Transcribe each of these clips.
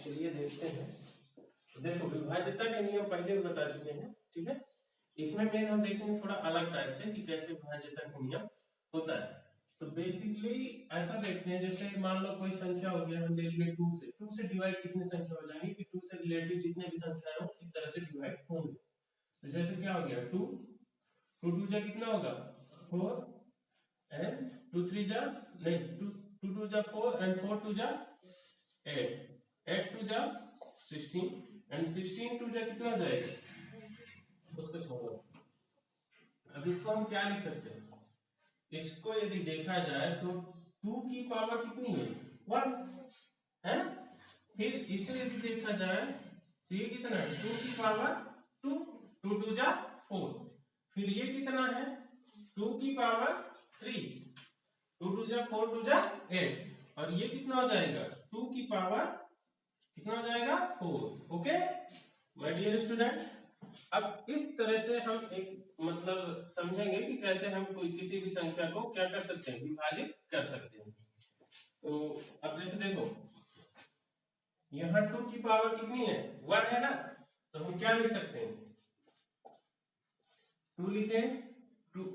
चलिए देखते हैं। देखो विभाज्यता के नियम पहले भी बता चुके हैं, ठीक है। इसमें मेन हम देखेंगे थोड़ा अलग टाइप से कि कैसे विभाज्यता का नियम होता है। तो बेसिकली ऐसा देखते हैं, जैसे मान लो कोई संख्या हो गया, हम ले लिए 2 से डिवाइड कितनी संख्या हो जाएंगी कि 2 से रिलेटिव जितने भी संख्या हो इस तरह से डिवाइड होंगे। तो जैसे क्या हो गया 2 2 जा कितना होगा 4 एंड 2 3 जा नहीं 2 2 जा 4 एंड 4 2 जा 8 8 2 जा 16 एंड 16 2 जा कितना जाएगा, उसको छोड़ो। अब इसको हम क्या लिख सकते हैं, इसको यदि देखा जाए तो 2 की पावर कितनी है 1 है ना। फिर इसे यदि देखा जाए तो ये कितना है 2 की पावर 2 2 2 जा 4। फिर ये कितना है 2 की पावर 3 2 2 जा 4 2 जा 8 और ये कितना हो जाएगा 2 की पावर कितना हो जाएगा 4। ओके माय डियर स्टूडेंट, अब इस तरह से हम एक मतलब समझेंगे कि कैसे हम कोई किसी भी संख्या को क्या कर सकते हैं, विभाजित कर सकते हैं। तो अब जैसे देखो यहाँ 2 की पावर कितनी है 1 है ना, तो हम क्या लिख सकते हैं 2 लिखे 2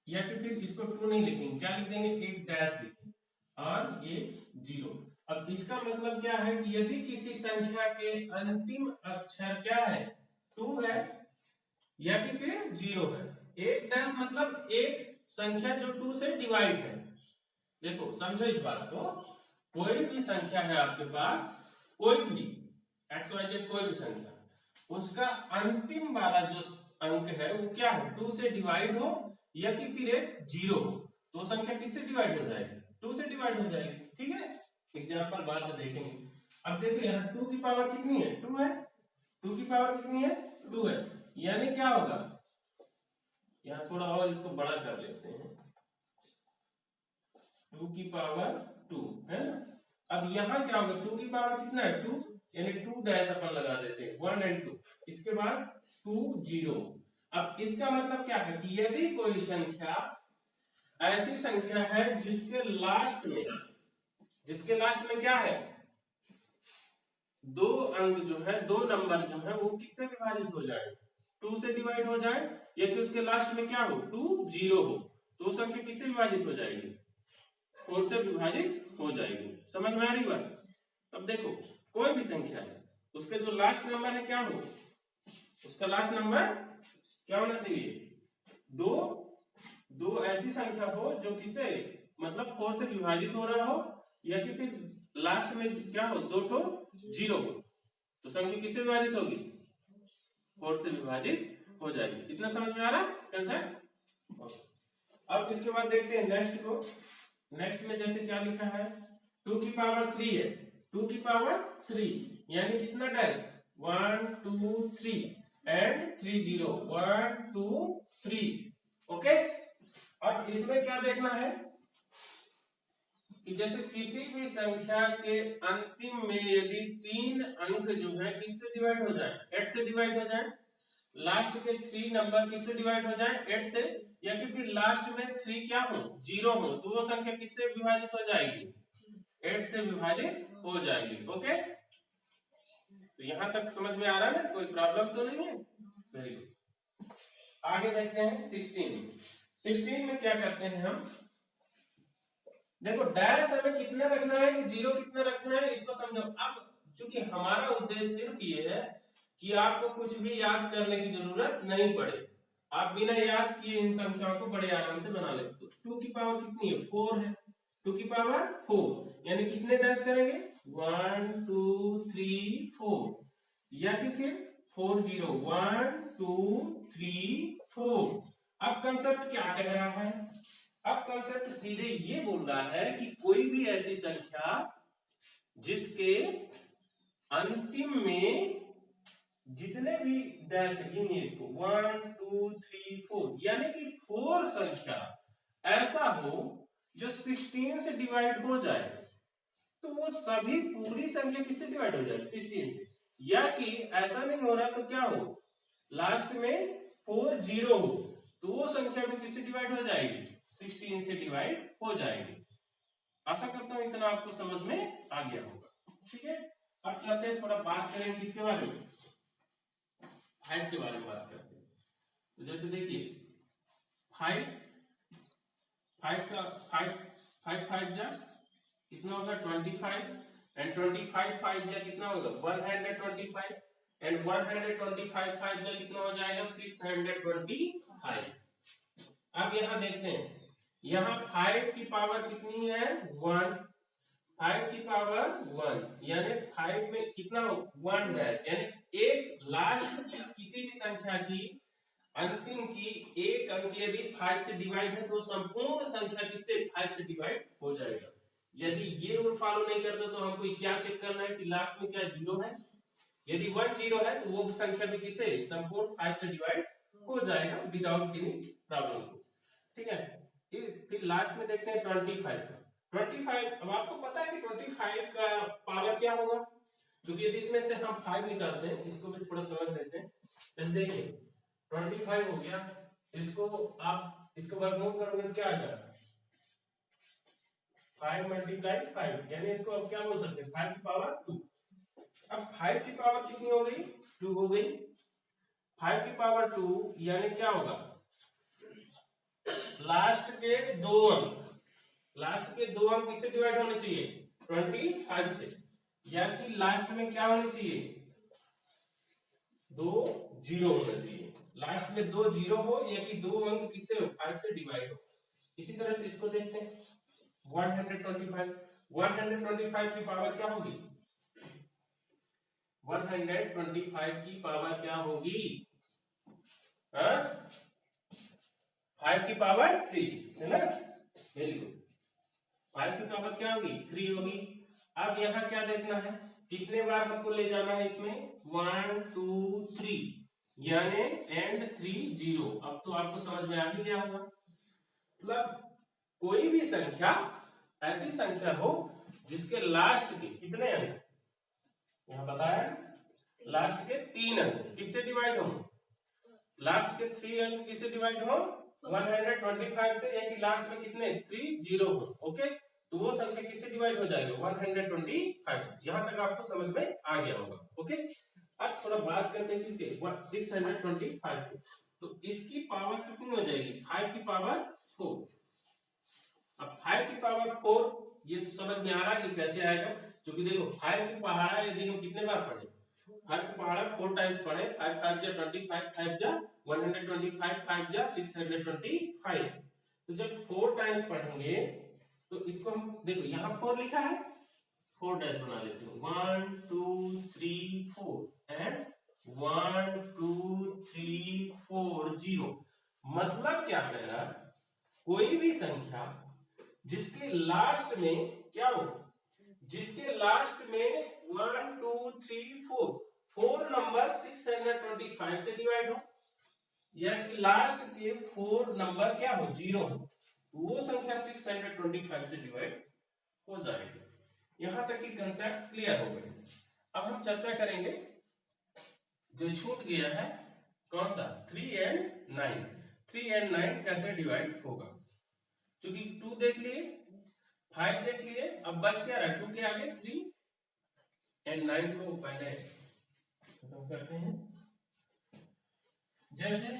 या कि फिर इसको 2 नहीं लिखेंगे, क्या लिख देंगे एक डैश लिखेंगे और ये 0। अब इसका मतलब क्या है कि यदि किसी संख्या के अंतिम अक्षर क्या है 2 है या कि फिर 0 है, एक डैश मतलब एक संख्या जो 2 से डिवाइड है। देखो समझो इस बात को, कोई भी संख्या है आपके पास, कोई भी XYZ कोई भी संख्या, उसका अंतिम वाला जो अंक है वो क्या है 2 से डिवाइड हो या कि फिर एक 0 हो, तो संख्या किससे डिवाइड हो जाएगी 2 से डिवाइड हो जाएगी। ठीक है, एग्जांपल बाद में देखेंगे। अब देखो यहाँ 2 की पावर कितनी है 2 है, 2 की पावर कितनी है 2 है, यानी क्या होगा, यहाँ थोड़ा और इसको बड़ा कर लेते हैं 2 की पावर 2 है ना। अब यहाँ क्या होगा 2 की पावर कितना है 2 यानी 2 डैश अपन लगा देते हैं 1 एंड 2, इसके बाद 2 0। अब इसका मतलब क्या है कि यदि कोई संख्या ऐसी संख्या है जिसके लास्ट में क्या है दो अंक जो है दो नंबर जो है वो किससे विभाजित हो जाए 2 से डिवाइड हो जाए या कि उसके लास्ट में क्या हो 2 0 हो, तो संख्या किससे विभाजित हो जाएगी 4 से विभाजित हो जाएगी। समझ में आ रही बात। तब देखो कोई भी संख्या है उसके जो लास्ट नंबर है क्या हो, उसका लास्ट नंबर क्या होना चाहिए दो ऐसी संख्या हो जो किससे मतलब 4 से विभाजित हो रहा हो या कि फिर लास्ट में क्या हो 2 तो 0 हो, तो संख्या किससे विभाजित होगी 4 से विभाजित हो जाएगी। इतना समझ में आ रहा कंसेप्ट। अब इसके बाद देखते हैं नेक्स्ट को। नेक्स्ट में जैसे क्या लिखा है 2 की पावर 3 है, 2 की पावर 3 यानी कितना डैश 1 2 3 एंड 3 0 1 2 3। ओके, अब इसमें क्या देखना है कि जैसे किसी भी संख्या के अंतिम में यदि 3 अंक जो है किससे डिवाइड हो जाए 8 से डिवाइड हो जाए, लास्ट के 3 नंबर किससे डिवाइड हो जाए 8 से, या कि फिर लास्ट में 3 क्या हो 0 हो, तो वो संख्या किससे विभाजित हो जाएगी 8 से विभाजित हो जाएगी। ओके, तो यहां तक समझ में आ रहा है ना, कोई प्रॉब्लम तो नहीं है। वेरी गुड, आगे देखते हैं 16 में क्या करते हैं हम। देखो डैश हमें कितना रखना है कि 0 कितना रखना है इसको समझो। अब चूंकि हमारा उद्देश्य सिर्फ ये है कि आपको कुछ भी याद करने की जरूरत नहीं पड़े, आप बिना याद किए इन संख्याओं को बड़े आराम से बना लेते। 2 की पावर कितनी है 4 है, 2 की पावर 4 यानी कितने डैश करेंगे 1 2 3 4 या कि फिर 4 0 1 2 3 4। अब कंसेप्ट क्या कह रहा है, अब कंसेप्ट सीधे ये बोल रहा है कि कोई भी ऐसी संख्या जिसके अंतिम में जितने भी डैश गिनिए इसको 1 2 3 4 यानी कि 4 संख्या ऐसा हो जो 16 से डिवाइड हो जाए, तो वो सभी पूरी संख्या किससे डिवाइड हो जाएगी 16 से, या कि ऐसा नहीं हो रहा तो क्या हो लास्ट में 4 0 हो, तो वो संख्या भी किससे डिवाइड हो जाएगी 16 से डिवाइड हो जाएगी। आशा करता हूं इतना आपको समझ में आ गया होगा। ठीक है, अब चलते हैं थोड़ा बात करें किसके बारे में, 5 के बारे में बात करते हैं। तो जैसे देखिए 5 5 का 5 5 5 जा कितना होगा 25 एंड 25 5 जा कितना होगा 125 एंड 125 5 जा कितना हो जाएगा 625। अब यहाँ देखते हैं, यहाँ 5 की पावर कितनी है 1, 5 की पावर 1 यानी 5 में कितना हो 1 डैश, यानी एक लास्ट की किसी भी संख्या की अंतिम की एक अंक यदि 5 से डिवाइड है तो संपूर्ण संख्या किससे 5 से डिवाइड हो जाएगा। यदि ये रूल फॉलो नहीं करते तो हमको क्या चेक करना है कि लास्ट में क्या जीरो है, यदि 1 0 है तो वो संख्या भी किससे संपूर्ण 5 से डिवाइड हो जाएगा विदाउट एनी प्रॉब्लम को। ठीक है, फिर लास्ट में देखते हैं 25। अब आपको पता है कि 25 का पावर क्या होगा, क्योंकि यदि इसमें से हम 5 निकालते हैं, इसको भी थोड़ा समझ लेते हैं। जैसे देखिए 25 हो गया, इसको आप इसको वर्गमूल करोगे तो क्या आएगा 5 × 5, यानी इसको अब क्या बोल सकते हैं 5 की पावर 2। अब 5 की पावर कितनी हो गई 2 हो गई, 5 की पावर 2 यानी क्या होगा लास्ट के दो अंक, लास्ट के दो अंक किससे डिवाइड होने चाहिए 25 से, या कि लास्ट में क्या होने चाहिए 2 0 होना चाहिए, लास्ट में 2 0 हो या कि दो अंक किससे हो 5 से डिवाइड हो। इसी तरह से इसको देखते हैं 125 की पावर क्या होगी 125 की पावर क्या होगी 5 की पावर 3 है ना, वेरी गुड, 5 की पावर क्या होगी 3 होगी। अब यहाँ क्या देखना है कितने बार हमको ले जाना है इसमें 1 2 3 यानी एंड 3 0। अब तो आपको समझ में आ ही गया होगा, मतलब कोई भी संख्या ऐसी संख्या हो जिसके लास्ट के कितने अंक, यहाँ बताया लास्ट के 3 अंक किससे डिवाइड हो, लास्ट के 3 अंक किससे डिवाइड हो 125 से, या कि लास्ट में कितने 3 0 हो, ओके, तो वो संख्या किससे डिवाइड हो जाएगा 125 से। यहां तक आपको समझ में आ गया होगा, ओके। अब थोड़ा बात करते हैं किसके 625 की, तो इसकी पावर कितनी हो जाएगी 5 की पावर 4। अब 5 की पावर 4 ये तो समझ में आ रहा है कि कैसे आएगा, क्योंकि देखो 5 की पहाड़ा यदि हम कितने बार पढ़े 5 की पहाड़ा 4 टाइम्स पढ़े, 5 5 जा 25, 5 जा 125, 5 जा 625। तो जब 4 टाइम्स पढ़ेंगे तो इसको हम देखो यहाँ 4 लिखा है 4 डैश बना लेते हैं 1 2 3 4 एंड 1 2 3 4 0। मतलब क्या कह रहा है कोई भी संख्या जिसके लास्ट में क्या हो, जिसके लास्ट में 1 2 3 4 नंबर 625 से डिवाइड हो, या कि लास्ट के 4 नंबर क्या हो 0 हो, वो संख्या 625 से डिवाइड हो जाएगी। यहां तक की कंसेप्ट क्लियर हो गए। अब हम चर्चा करेंगे जो छूट गया है कौन सा 3 एंड 9, 3 एंड 9 कैसे डिवाइड होगा, क्योंकि 2 देख लिए 5 देख लिए, अब बच क्या रहा 2 के आगे 3 एंड 9 को पहले खत्म करते हैं। जैसे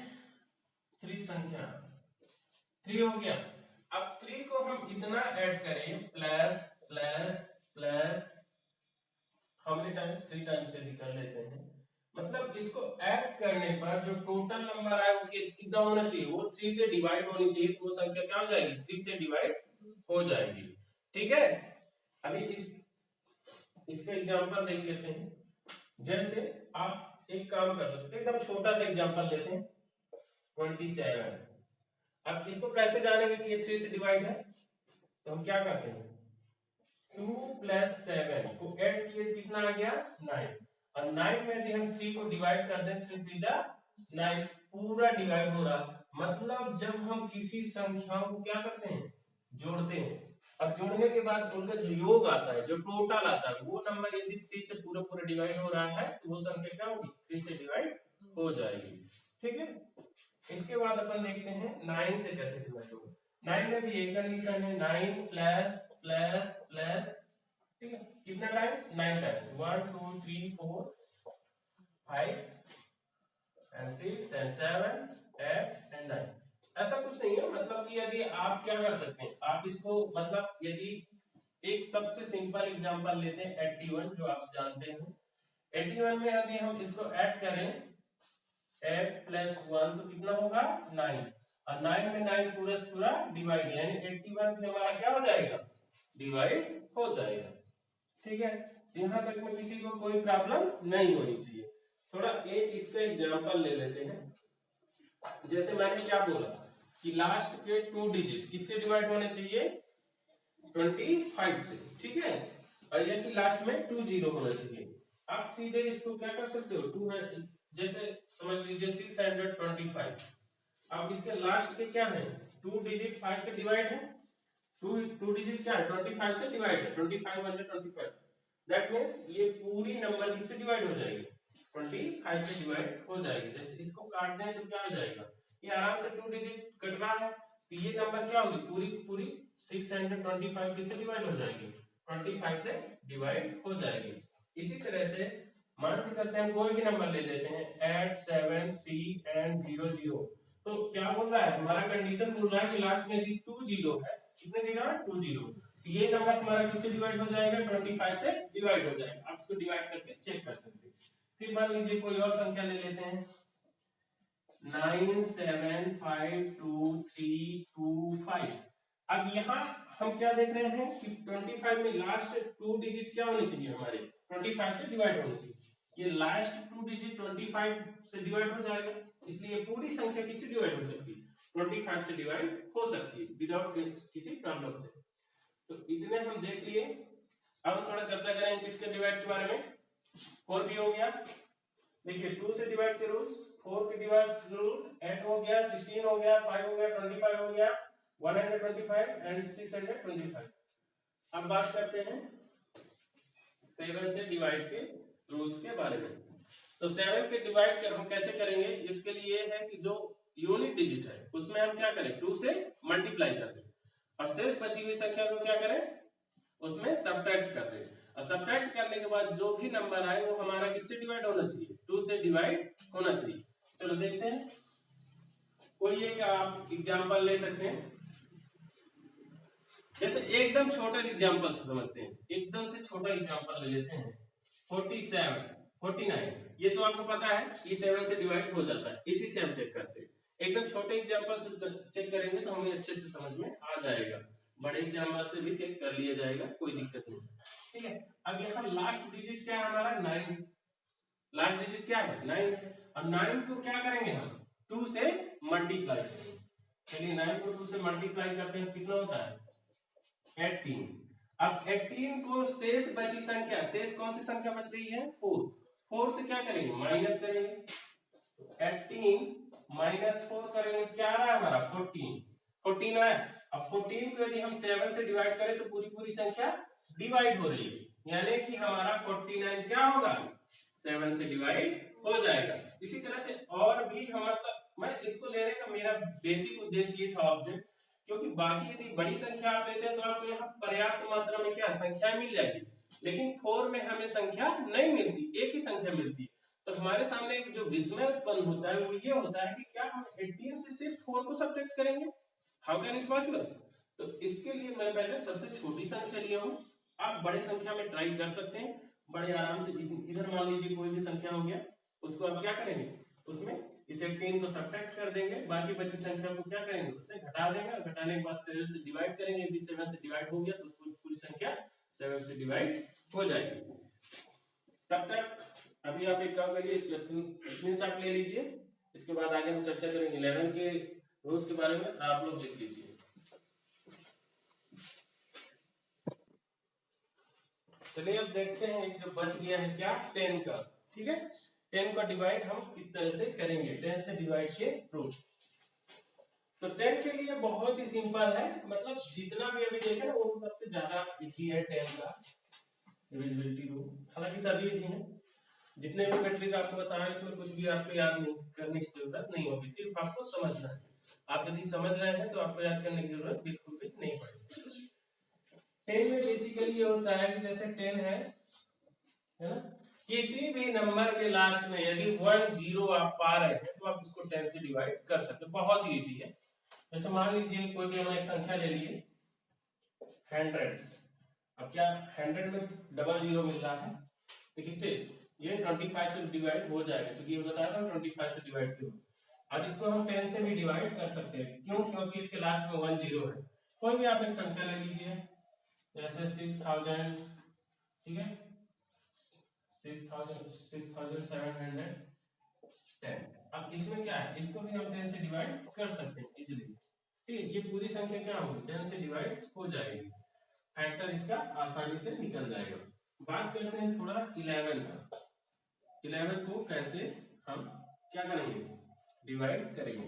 3 संख्या 3 हो गया, अब 3 को हम इतना ऐड करें plus plus plus, how many times 3 times से भी कर लेते हैं, मतलब इसको ऐड करने पर जो टोटल नंबर आए वो कितना होना चाहिए वो 3 से डिवाइड होनी चाहिए, तो वो संख्या क्या हो जाएगी 3 से डिवाइड हो जाएगी। ठीक है, अभी इसका एग्जांपल देख लेते हैं। जैसे आप एक काम कर सकते हैं, एकदम छोटा सा एग्जांपल लेते हैं 27। अब इसको कैसे जानेंगे कि ये 3 से डिवाइड है, तो हम क्या करते हैं 2 + 7 को ऐड किए तो कितना आ गया 9, और 9 में यदि हम 3 को डिवाइड कर दें 3 3 जा 9 पूरा डिवाइड हो रहा, मतलब जब हम किसी संख्याओं को क्या करते हैं जोड़ते हैं, अब जोड़ने के बाद उनका जो योग आता है जो टोटल आता है वो नंबर यदि 3 से पूरा पूरा डिवाइड हो रहा है तो वो संख्या क्या होगी 3 से डिवाइड हो जाएगी। ठीक है, इसके बाद अपन देखते हैं 9 से कैसे डिवाइड होगा। 9 में भी एक कंडीशन है 9 प्लस प्लस प्लस, ठीक है, कितना times 9 times 1 2 3 4 5 and 6 and 7 8 and 9। ऐसा कुछ नहीं है, मतलब कि यदि आप क्या कर सकते हैं, आप इसको मतलब यदि एक सबसे सिंपल एग्जांपल लेते हैं 81 जो आप जानते हैं। 81 में यदि हम इसको ऐड करें 8 + 1 तो कितना होगा 9, और 9 में 9 पूरा पूरा डिवाइड, यानी 81 भी हमारा क्या हो जाएगा डिवाइड हो जाएगा। ठीक है, यहाँ तक में किसी को कोई प्रॉब्लम नहीं होनी चाहिए। थोड़ा एक इसका एग्जांपल ले लेते हैं। जैसे मैंने क्या बोला कि लास्ट के 2 डिजिट किससे डिवाइड होने चाहिए 25 से, ठीक है, और ये कि लास्ट में 20 होना चाहिए। आप सीधे इसको क्या कर सकते हो 2 जैसे समझ लीजिए 625, अब इसके लास्ट के क्या है 2 डिजिट 5 से डिवाइड है, 2 डिजिट क्या है 25 से डिवाइड है, 25 दैट मींस ये पूरी नंबर किससे डिवाइड हो जाएगी 25 से डिवाइड हो जाएगी। जैसे इसको काट दें तो क्या हो जाएगा, ये आराम से 2 डिजिट कट रहा है, तो ये नंबर क्या होगी पूरी पूरी 625 किससे डिवाइड हो जाएगी 25 से डिवाइड हो जाएगी। इसी तरह से मान के चलते हैं हम कोई भी नंबर ले लेते हैं 8 7 3 and 0 0, तो क्या बोल रहा है हमारा कंडीशन बोल रहा है कि लास्ट में यदि 2 0 है, कितने जीरो है 2 0, तो ये नंबर हमारा किससे डिवाइड हो जाएगा 25 से डिवाइड हो जाएगा। आप इसको डिवाइड करके चेक कर सकते हैं। फिर मान लीजिए कोई और संख्या ले लेते हैं 9 7 5 2 3 2 5। अब यहाँ हम क्या देख रहे हैं कि 25 में लास्ट 2 डिजिट क्या होनी चाहिए हमारे 25 से डिवाइड होनी चाहिए, ये लास्ट 2 डिजिट 25 से डिवाइड हो जाएगा, इसलिए पूरी संख्या किससे डिवाइड हो सकती है 25 से डिवाइड हो सकती है विदाउट किसी प्रॉब्लम से। तो इतने हम देख लिए। अब हम थोड़ा चर्चा करेंगे किसके डिवाइड के बारे में। 4 भी हो गया, देखिए 2 से डिवाइड के रूल्स, 4 के डिवाइड रूल, 8 हो गया, 16 हो गया, 5 हो गया, 25 हो गया, 125 एंड 625। अब बात करते हैं 7 से डिवाइड के रूल्स के बारे में। तो 7 के डिवाइड हम कैसे करेंगे, इसके लिए है कि जो यूनिट डिजिट है उसमें हम क्या करें 2 से मल्टीप्लाई कर दें, और शेष बची हुई संख्या को क्या करें उसमें सब्ट्रैक्ट कर दें, और सब्ट्रैक्ट करने के बाद जो भी नंबर आए वो हमारा किससे डिवाइड होना चाहिए 2 से डिवाइड होना चाहिए। चलो देखते हैं, कोई एक आप एग्जांपल ले सकते हैं, जैसे एकदम छोटे से एग्जांपल से समझते हैं, एकदम से छोटा एग्जांपल ले लेते हैं 47 49, ये तो आपको पता है ये 7 से डिवाइड हो जाता है, इसी से हम चेक करते हैं। एकदम छोटे एग्जांपल से चेक करेंगे तो हमें अच्छे से समझ में आ जाएगा, बड़े एग्जांपल से भी चेक कर लिया जाएगा, कोई दिक्कत नहीं, ठीक है। अब यहाँ लास्ट डिजिट क्या है हमारा 9, लास्ट डिजिट क्या है 9 है, और 9 को क्या करेंगे हम 2 से मल्टीप्लाई करेंगे। चलिए 9 को 2 से मल्टीप्लाई करते हैं, कितना होता है 18। अब 18 को शेष बची संख्या, शेष कौन सी संख्या बच रही है 4, 4 से क्या करेंगे माइनस करेंगे, 18 माइनस 4 करेंगे क्या आ रहा है हमारा 14, 14 आया। अब 14 को यदि हम 7 से डिवाइड करें तो पूरी पूरी संख्या डिवाइड हो रही है, यानी कि हमारा 49 क्या होगा 7 से डिवाइड हो जाएगा। इसी तरह से और भी हम मतलब मैं इसको लेने का मेरा बेसिक उद्देश्य ये था ऑब्जेक्ट, क्योंकि बाकी यदि बड़ी संख्या आप लेते हैं तो आपको यहाँ पर्याप्त मात्रा में क्या संख्या मिल जाएगी, लेकिन 4 में हमें संख्या नहीं मिलती, एक ही संख्या मिलती है। तो हमारे सामने एक जो विस्मय उत्पन्न होता है वो ये होता है कि क्या हम 18 से सिर्फ 4 को सब्ट्रैक्ट करेंगे, हाउ कैन इट पॉसिबल। तो इसके लिए मैं पहले सबसे छोटी संख्या लिया हूँ, आप बड़े संख्या में ट्राई कर सकते हैं, बड़े आराम से। इधर मान लीजिए कोई भी संख्या हो गया, उसको आप क्या करेंगे उसमें इस 18 को सब्ट्रैक्ट कर देंगे, बाकी बची संख्या को क्या करेंगे उससे घटा देंगे, और घटाने के बाद 7 से डिवाइड करेंगे, यदि 7 से डिवाइड हो गया तो पूरी संख्या 7 से डिवाइड हो जाएगी। तब तक अभी आप एक काम करिए, इसका स्क्रीनशॉट ले लीजिए, इसके बाद आगे हम चर्चा करेंगे 11 के रूल्स के बारे में, आप लोग लिख लीजिए। चलिए अब देखते हैं एक जो बच गया है क्या 10 का, ठीक है। 10 का डिवाइड हम किस तरह से करेंगे, 10 से डिवाइड के रूल। तो 10 के लिए बहुत ही सिंपल है, मतलब जितना भी अभी देखे ना वो सबसे ज्यादा इजी है 10 का डिविजिबिलिटी रूल, हालांकि सभी इजी है, जितने भी मैट्रिक आपको बताया इसमें कुछ भी आपको याद नहीं करने की जरूरत नहीं होगी, सिर्फ आपको समझना है। आप यदि समझ रहे हैं तो आपको याद करने की जरूरत बिल्कुल भी नहीं पड़ेगी। 10 में बेसिकली ये होता है कि जैसे 10 है ना, किसी भी नंबर के लास्ट में यदि 1 0 आप पा रहे हैं तो आप उसको 10 से डिवाइड कर सकते हो, बहुत ही इजी है। जैसे मान लीजिए कोई भी हमने एक संख्या ले ली 100, अब क्या 100 में डबल जीरो मिल रहा है तो किससे, ये 25 से डिवाइड हो जाएगा, क्योंकि ये बताया था 25 से डिवाइड क्यों। और इसको हम 10 से भी डिवाइड कर सकते हैं, क्यों, क्योंकि इसके लास्ट में 1 0 है। कोई भी आप एक संख्या ले लीजिए जैसे 6000, ठीक है, 6710। अब इसमें क्या है, इसको भी हम 10 से डिवाइड कर सकते हैं इजीली, ठीक है। ये पूरी संख्या क्या होगी, 10 से डिवाइड हो जाएगी, फैक्टर इसका आसानी से निकल जाएगा। बात करते हैं थोड़ा 11 का। 11 को कैसे हम क्या करेंगे, डिवाइड करेंगे।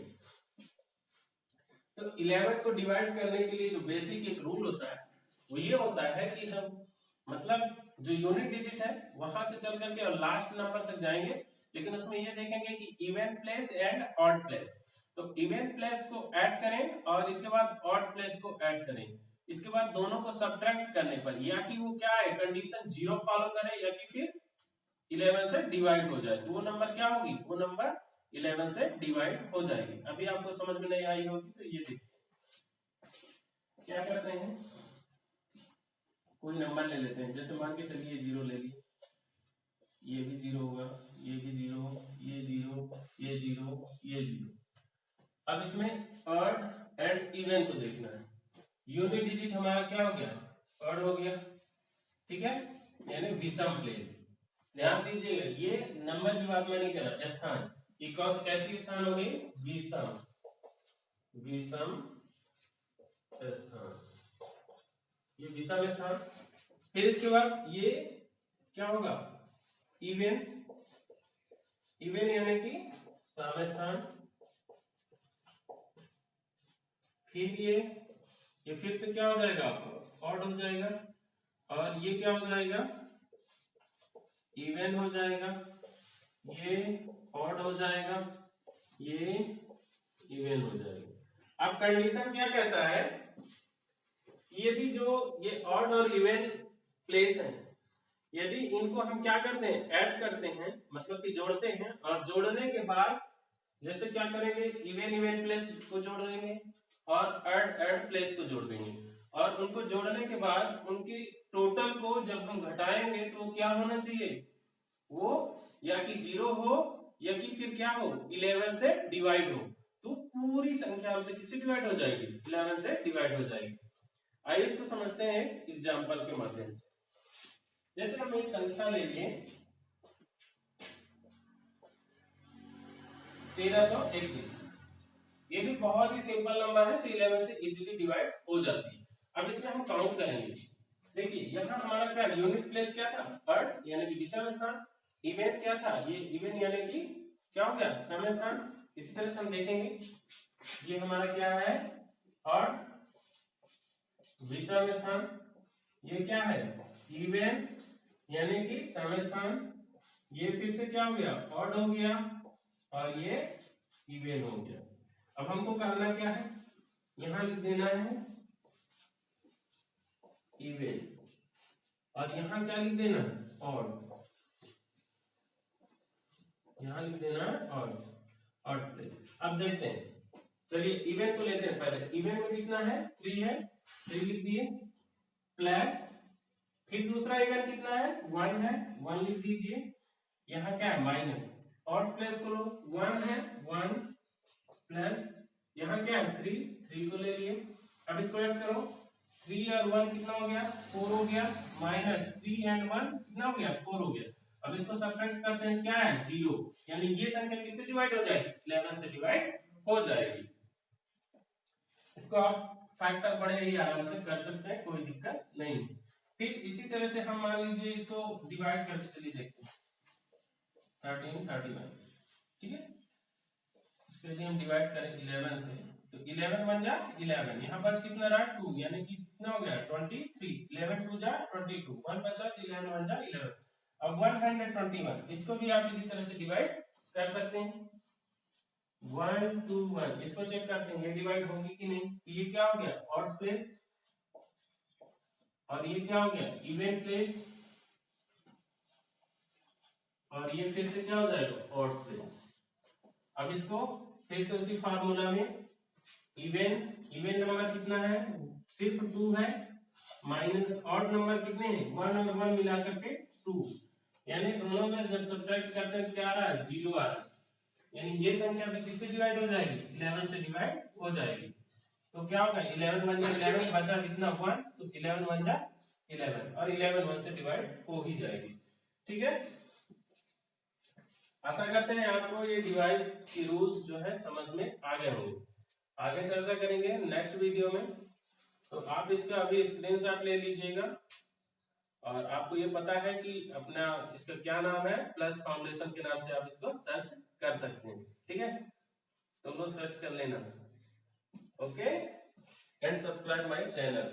तो 11 को डिवाइड करने के लिए जो बेसिक एक रूल होता है वो ये होता है कि हम मतलब जो यूनिट डिजिट है वहां से चल करके और लास्ट नंबर तक जाएंगे, लेकिन उसमें ये देखेंगे कि even place and odd place. तो इवन प्लेस को ऐड करें और इसके बाद ऑड प्लेस को ऐड करें, इसके बाद दोनों को सब्ट्रैक्ट करने पर या कि वो क्या है कंडीशन 0 फॉलो करे या कि फिर 11 से डिवाइड हो जाए, तो वो नंबर क्या होगी, वो नंबर 11 से डिवाइड हो जाएगी। अभी आपको समझ में नहीं आई होगी तो ये देखिए क्या करते हैं, कोई नंबर ले लेते हैं, जैसे मान के चलिए 0 ले लिए, ये भी 0 होगा, ये भी 0, ये 0, ये 0, ये 0। अब इसमें ऑड एंड इवन को देखना है। यूनिट डिजिट हमारा क्या हो गया, ऑड हो गया, ठीक है, यानी विषम प्लेस। ध्यान दीजिएगा ये नंबर की बात मैं नहीं कर रहा, स्थान, ये कौन कैसी स्थान हो गई, विषम, विषम स्थान, ये विषम स्थान। फिर इसके बाद ये क्या होगा, इवन, इवन यानी कि सम स्थान। फिर ये फिर से क्या हो जाएगा, ऑड हो जाएगा, और ये क्या हो जाएगा, इवन हो जाएगा, ये ऑड हो जाएगा, ये इवन हो जाएगा। अब कंडीशन क्या कहता है, यदि जो ये ऑड और इवन प्लेस है, यदि इनको हम क्या करते हैं, ऐड करते हैं, मतलब कि जोड़ते हैं, और जोड़ने के बाद जैसे क्या करेंगे, इवन इवन प्लेस को जोड़ देंगे और ऐड प्लेस को जोड़ देंगे, और उनको जोड़ने के बाद उनकी टोटल को जब हम घटाएंगे तो क्या होना चाहिए, वो या कि 0 हो या कि फिर क्या हो, 11 से डिवाइड हो, तो पूरी संख्या हमसे किससे डिवाइड हो जाएगी, 11 से डिवाइड हो जाएगी। आइए इसको समझते हैं एग्जांपल के माध्यम से। जैसे हम एक संख्या ले लिए 1321, ये भी बहुत ही सिंपल नंबर है, तो 11 से इजीली डिवाइड हो जाती है। अब इसमें हम काउंट करेंगे, देखिए यहाँ हमारा क्या यूनिट प्लेस क्या था, ऑड यानी कि विषम स्थान, इवन क्या था, ये इवन यानी कि क्या हो गया, सम स्थान। इसी तरह से हम देखेंगे ये हमारा क्या है, ऑड विषम स्थान, ये क्या है, इवन यानी कि सम स्थान, ये फिर से क्या हो गया, ऑड हो गया, और ये इवन हो गया। अब हमको करना क्या है, यहां लिख देना है इवन, और यहां क्या लिख देना है, ऑड, यहां लिख देना है ऑड प्लेस। अब देखते हैं, चलिए इवन को लेते हैं पहले, इवन में कितना है, 3 है, 3 लिख दिए, प्लस फिर दूसरा इवन कितना है, 1 है, 1 लिख दीजिए, यहाँ क्या है माइनस, ऑड प्लेस करो, 1 है, 1 प्लस यहाँ क्या है 3, 3 को ले लिए। अब इसको ऐड करो, 3 और 1 कितना हो गया, 4 हो गया, माइनस 3 एंड 1 कितना हो गया, 4 हो गया। अब इसको सब्ट्रैक्ट करते हैं, क्या है 0, यानी ये संख्या किससे डिवाइड हो जाएगी, 11 से डिवाइड हो जाएगी। इसको आप फैक्टर बड़े ही आराम से कर सकते हैं, कोई दिक्कत नहीं। फिर इसी तरह से हम मान लीजिए इसको डिवाइड करके चलिए देखते हैं, 13 31, ठीक है, इसके लिए हम डिवाइड करें 11 से, तो 11 बन जा 11, यहाँ बच कितना रहा 2, यानी कि कितना हो गया 23, 11 2 जा 22, 1 बचा तो 11 बन जा 11। अब 121, इसको भी आप इसी तरह से डिवाइड कर सकते हैं, 1 2 1, इसको चेक करते हैं ये डिवाइड होगी कि नहीं, तो ये क्या हो गया ऑड प्लेस, और ये क्या हो गया इवन प्लेस, और ये फिर से क्या हो जाएगा ऑड प्लेस। अब इसको फिर से उसी फार्मूला में इवन नंबर कितना है सिर्फ 2 है, माइनस ऑड नंबर कितने हैं 1 और 1 मिला करके 2, यानी दोनों में जब सब्ट्रैक्ट करते हैं क्या आ रहा है 0 आ रहा है, यानी ये संख्या भी किससे डिवाइड हो जाएगी 11 से डिवाइड हो जाएगी। तो क्या होगा 11 1 11 बचा कितना 1, तो 11 1 जा 11 और 11 1 से डिवाइड हो ही जाएगी। ठीक है, आशा करते हैं आपको ये डिवाइड की रूल्स जो है समझ में आ गए होंगे। आगे चर्चा करेंगे नेक्स्ट वीडियो में, तो आप इसका अभी स्क्रीनशॉट ले लीजिएगा और आपको ये पता है कि अपना इसका क्या नाम है प्लस फाउंडेशन के नाम से आप इसको सर्च कर सकते हैं। ठीक है, तुम लोग सर्च कर लेना। Okay and subscribe my channel.